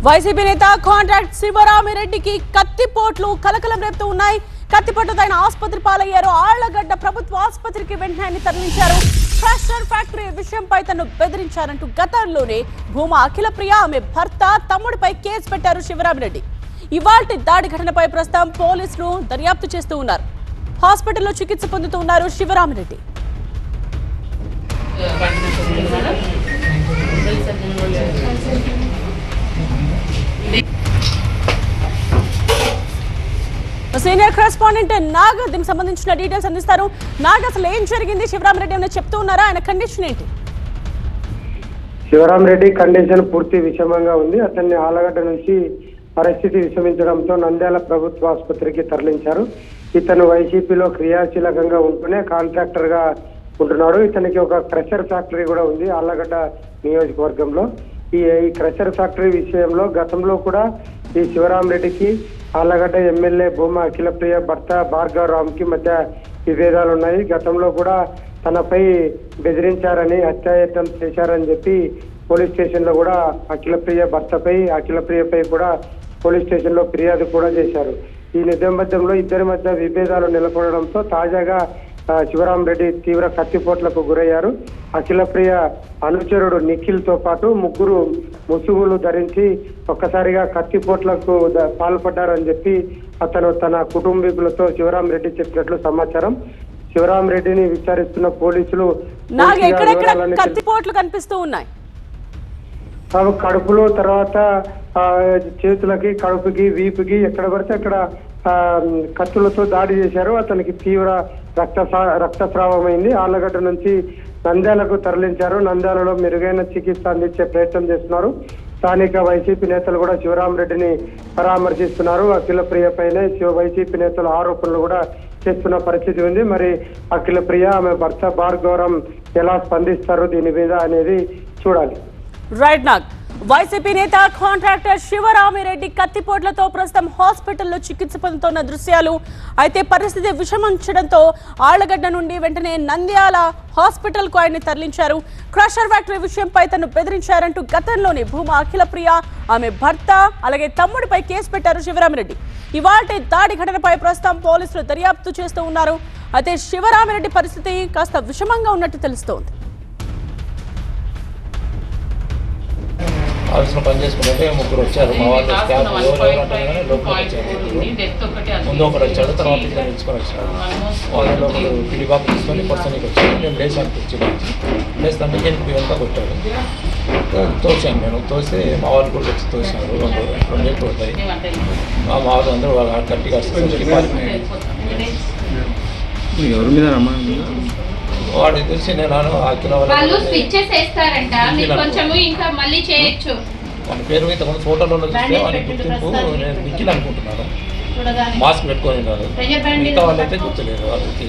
YCP నేత contract శివరామిరెడ్డికి కత్తిపోట్లు కలకలం రేపుతూ ఉన్నాయి. కత్తిపోట్లతో ఆయన ఆసుపత్రి పాలయ్యారు. ఆళ్లగడ్డ ప్రభుత్వ ఆసుపత్రికి వెంటనే తరలించారు. క్రషర్ ఫ్యాక్టరీ విషయంపై తను బెదిరించారంటూ గతంలోనే భూమా అఖిలప్రియ ఆమె భర్త తమ్ముడిపై కేసు పెట్టారు శివరామిరెడ్డి. ఇవాల్టి దాడి ఘటనపై ప్రస్తుతం పోలీసులు దర్యాప్తు చేస్తూ ఉన్నారు. హాస్పిటల్లో చికిత్స పొందుతూ ఉన్నారు శివరామిరెడ్డి. సీనియర్ కరెస్పాండెంట్ నాగ్ దీనికి సంబంధించిన డీటెయిల్స్ అందిస్తారు. నాగ్, అసలు ఏం జరిగింది? శివరామిరెడ్డి ఏమైనా చెప్తూ ఉన్నారా? ఆయన కండిషన్ ఏంటి? శివరామిరెడ్డి కండిషన్ పూర్తి విషమంగా ఉంది. అతన్ని ఆలగడ్డ నుంచి పరిస్థితి విషమించడంతో నంద్యాల ప్రభుత్వ ఆసుపత్రికి తరలించారు. ఇతను వైసీపీలో క్రియాశీలకంగా ఉంటూనే కాంట్రాక్టర్ గా ఉంటున్నాడు. ఇతనికి ఒక క్రషర్ ఫ్యాక్టరీ కూడా ఉంది ఆళ్లగడ్డ నియోజకవర్గంలో. ఈ క్రషర్ ఫ్యాక్టరీ విషయంలో గతంలో కూడా ఈ శివరామిరెడ్డికి ఆళ్లగడ్డ ఎమ్మెల్యే భూమా అఖిలప్రియ భర్త భార్గవరావుకి మధ్య విభేదాలు ఉన్నాయి. గతంలో కూడా తనపై బెదిరించారని, హత్యాయత్నం చేశారని చెప్పి పోలీస్ స్టేషన్ లో కూడా అఖిలప్రియపై కూడా పోలీస్ స్టేషన్ లో ఫిర్యాదు కూడా చేశారు. ఈ నేపథ్యంలో ఇద్దరి మధ్య విభేదాలు నెలకొనడంతో తాజాగా శివరామిరెడ్డి తీవ్ర కత్తిపోట్లకు గురయ్యారు. అఖిలప్రియ అనుచరుడు నిఖిల్ తో పాటు ముగ్గురు ముసుగులు ధరించి ఒక్కసారిగా కత్తిపోట్లకు పాల్పడ్డారని చెప్పి అతను తన కుటుంబీకులతో శివరామిరెడ్డి చెప్పినట్లు సమాచారం. శివరామిరెడ్డిని విచారిస్తున్న పోలీసులు కత్తిపోట్లు కనిపిస్తూ ఉన్నాయి. కడుపులో, తర్వాత చేతులకి, కడుపుకి, వీపుకి ఎక్కడ పడితే అక్కడ కత్తులతో దాడి చేశారు. అతనికి తీవ్ర రక్తస్రావమైంది. ఆళ్లగడ్డ నుంచి నంద్యాలకు తరలించారు. నంద్యాలలో మెరుగైన చికిత్స అందించే ప్రయత్నం చేస్తున్నారు. స్థానిక వైసీపీ నేతలు కూడా శివరామిరెడ్డిని పరామర్శిస్తున్నారు. అఖిలప్రియపైనే వైసీపీ నేతలు ఆరోపణలు కూడా చేస్తున్న పరిస్థితి ఉంది. మరి అఖిలప్రియ ఆమె భర్త భార్గవరాం ఎలా స్పందిస్తారు దీని మీద అనేది చూడాలి. రైట్ నాగ్, వైసీపీ నేత కాంట్రాక్టర్ శివరామిరెడ్డి కత్తిపోట్లతో ప్రస్తుతం హాస్పిటల్లో చికిత్స పొందుతున్న దృశ్యాలు. అయితే పరిస్థితి విషమించడంతో ఆళ్లగడ్డ నుండి వెంటనే నంద్యాల హాస్పిటల్ కు ఆయన్ని తరలించారు. క్రషర్ ఫ్యాక్టరీ విషయంపై తను బెదిరించారంటూ గతంలోనే భూమా అఖిలప్రియ ఆమె భర్త అలాగే తమ్ముడిపై కేసు పెట్టారు శివరామిరెడ్డి. ఇవాల్టి దాడి ఘటనపై ప్రస్తుతం పోలీసులు దర్యాప్తు చేస్తూ ఉన్నారు. అయితే శివరామిరెడ్డి పరిస్థితి కాస్త విషమంగా ఉన్నట్టు తెలుస్తోంది. ఆఫీస్లో పని చేసుకుంటే ముగ్గురు వచ్చారు. మా వాళ్ళు స్టాఫ్ ముందు ఒకరు వచ్చాడు, తర్వాత ఇద్దరు నిలుచుకొని వచ్చాడు. వాళ్ళు ఒకరు పిడిబాబు తీసుకొని పర్సనీకి వచ్చాడు. నేను లేచాను, కూర్చొని లేస్తుంటే ఎనిమిది వెంట కొట్టాడు. తోసాను, నేను తోస్తే మా వాళ్ళు కూడా వచ్చి తోసారు. రెండేళ్ళు పోతాయి. మా వాళ్ళు అందరూ గట్టిగా ఎవరి మీద వాడు తెలిసి నేను వాళ్ళ పేరు మీద ఫోటోలో చూస్తే వాడి గుర్తింపు నేను నిఖిల్ అనుకుంటున్నాను. మాస్క్ పెట్టుకొని ఉన్నాడు. మిగతా వాళ్ళైతే గుర్తులేదు వాళ్ళకి.